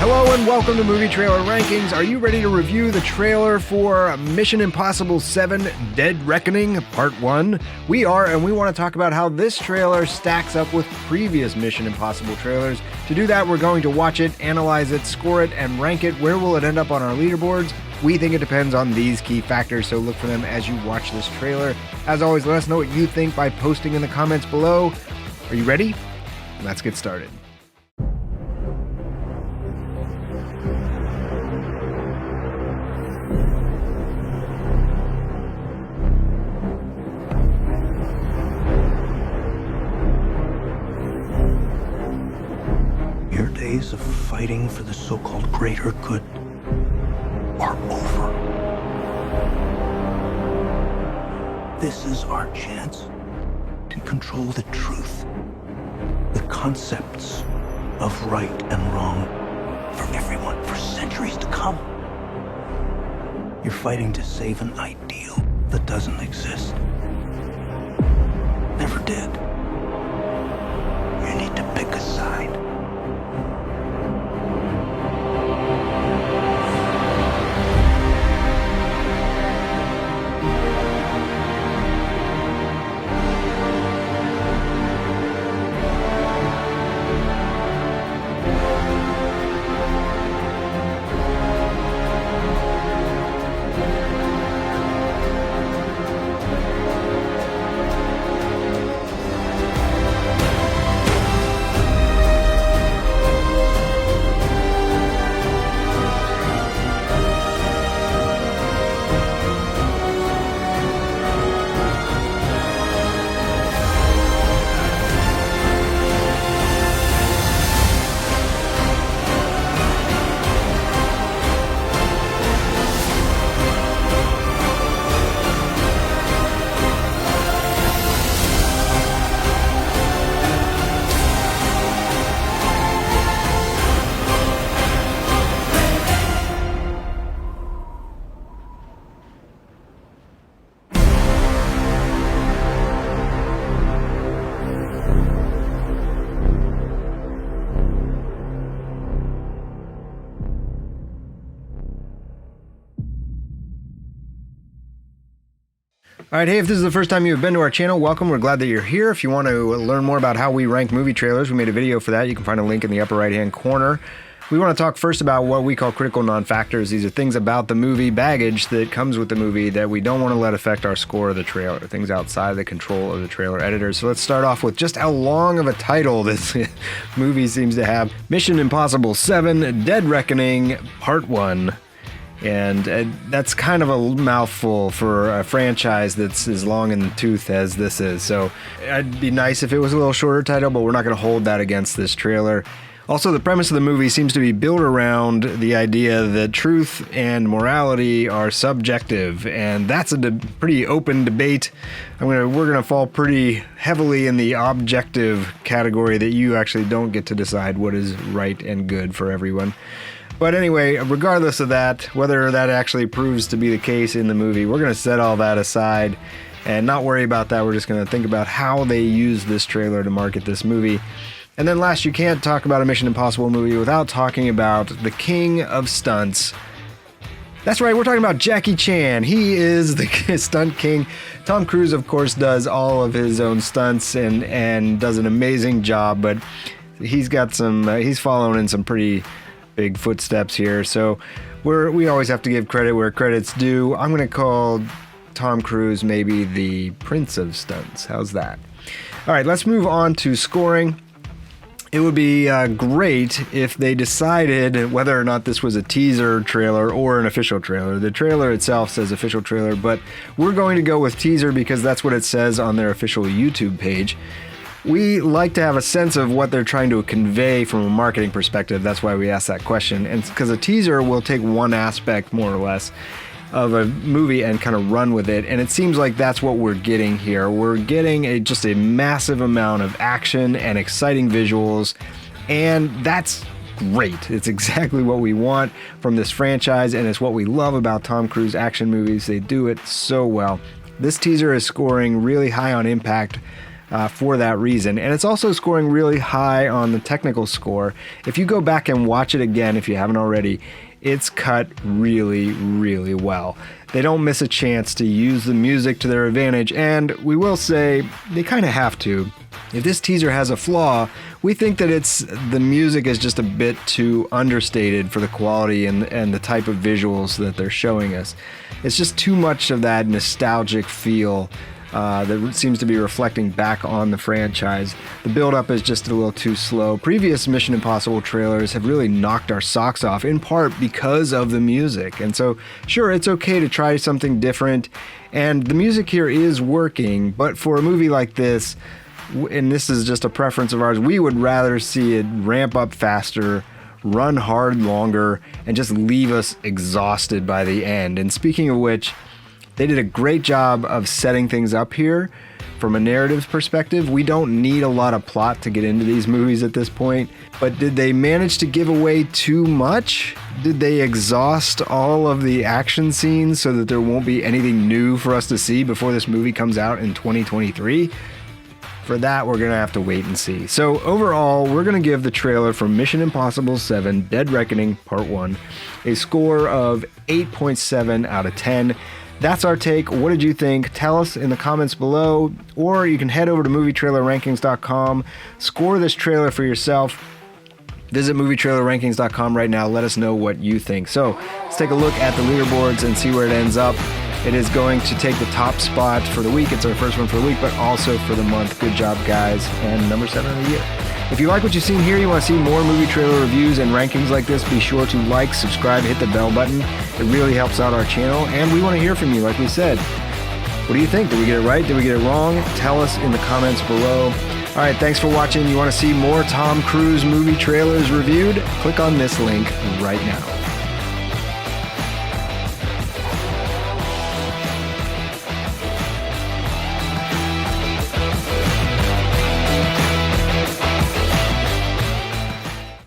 Hello and welcome to Movie Trailer Rankings. Are you ready to review the trailer for Mission Impossible 7 Dead Reckoning Part 1? We are, and we want to talk about how this trailer stacks up with previous Mission Impossible trailers. To do that, we're going to watch it, analyze it, score it, and rank it. Where will it end up on our leaderboards? We think it depends on these key factors, so look for them as you watch this trailer. As always, let us know what you think by posting in the comments below. Are you ready? Let's get started. Your days of fighting for the so-called greater good are over. This is our chance to control the truth, the concepts of right and wrong for everyone for centuries to come. You're fighting to save an ideal that doesn't exist. Never did. You need to pick a side. All right, hey, if this is the first time you've been to our channel, welcome. We're glad that you're here. If you want to learn more about how we rank movie trailers, we made a video for that. You can find a link in the upper right-hand corner. We want to talk first about what we call critical non-factors. These are things about the movie, baggage that comes with the movie that we don't want to let affect our score of the trailer, things outside the control of the trailer editors. So let's start off with just how long of a title this movie seems to have. Mission Impossible 7 Dead Reckoning Part 1. And that's kind of a mouthful for a franchise that's as long in the tooth as this is. So it'd be nice if it was a little shorter title, but we're not going to hold that against this trailer. Also, the premise of the movie seems to be built around the idea that truth and morality are subjective, and that's a pretty open debate. We're gonna fall pretty heavily in the objective category that you actually don't get to decide what is right and good for everyone. But anyway, regardless of that, whether that actually proves to be the case in the movie, we're going to set all that aside and not worry about that. We're just going to think about how they use this trailer to market this movie. And then last, you can't talk about a Mission Impossible movie without talking about the king of stunts. That's right, we're talking about Jackie Chan. He is the stunt king. Tom Cruise, of course, does all of his own stunts and does an amazing job, but he's got he's following in some pretty big footsteps here, so we always have to give credit where credit's due. I'm going to call Tom Cruise maybe the prince of stunts. How's that? All right, let's move on to scoring. It would be great if they decided whether or not this was a teaser trailer or an official trailer. The trailer itself says official trailer, but we're going to go with teaser because that's what it says on their official YouTube page. We like to have a sense of what they're trying to convey from a marketing perspective. That's why we asked that question. And because a teaser will take one aspect, more or less, of a movie and kind of run with it. And it seems like that's what we're getting here. We're getting just a massive amount of action and exciting visuals. And that's great. It's exactly what we want from this franchise. And it's what we love about Tom Cruise action movies. They do it so well. This teaser is scoring really high on impact for that reason. And it's also scoring really high on the technical score. If you go back and watch it again, if you haven't already, it's cut really, really well. They don't miss a chance to use the music to their advantage, and we will say they kind of have to. If this teaser has a flaw, we think that the music is just a bit too understated for the quality and the type of visuals that they're showing us. It's just too much of that nostalgic feel that seems to be reflecting back on the franchise. The build-up is just a little too slow. Previous Mission Impossible trailers have really knocked our socks off, in part because of the music. And so, sure, it's okay to try something different, and the music here is working, but for a movie like this, and this is just a preference of ours, we would rather see it ramp up faster, run hard longer, and just leave us exhausted by the end. And speaking of which, they did a great job of setting things up here. From a narrative perspective, we don't need a lot of plot to get into these movies at this point, but did they manage to give away too much? Did they exhaust all of the action scenes so that there won't be anything new for us to see before this movie comes out in 2023? For that, we're going to have to wait and see. So overall, we're going to give the trailer for Mission Impossible 7 Dead Reckoning Part 1 a score of 8.7 out of 10. That's our take. What did you think? Tell us in the comments below, or you can head over to movietrailerrankings.com, score this trailer for yourself. Visit movietrailerrankings.com right now. Let us know what you think. So let's take a look at the leaderboards and see where it ends up. It is going to take the top spot for the week. It's our first one for the week, but also for the month. Good job, guys. And number 7 of the year. If you like what you've seen here, you want to see more movie trailer reviews and rankings like this, be sure to like, subscribe, hit the bell button. It really helps out our channel, and we want to hear from you, like we said. What do you think? Did we get it right? Did we get it wrong? Tell us in the comments below. All right, thanks for watching. You want to see more Tom Cruise movie trailers reviewed? Click on this link right now.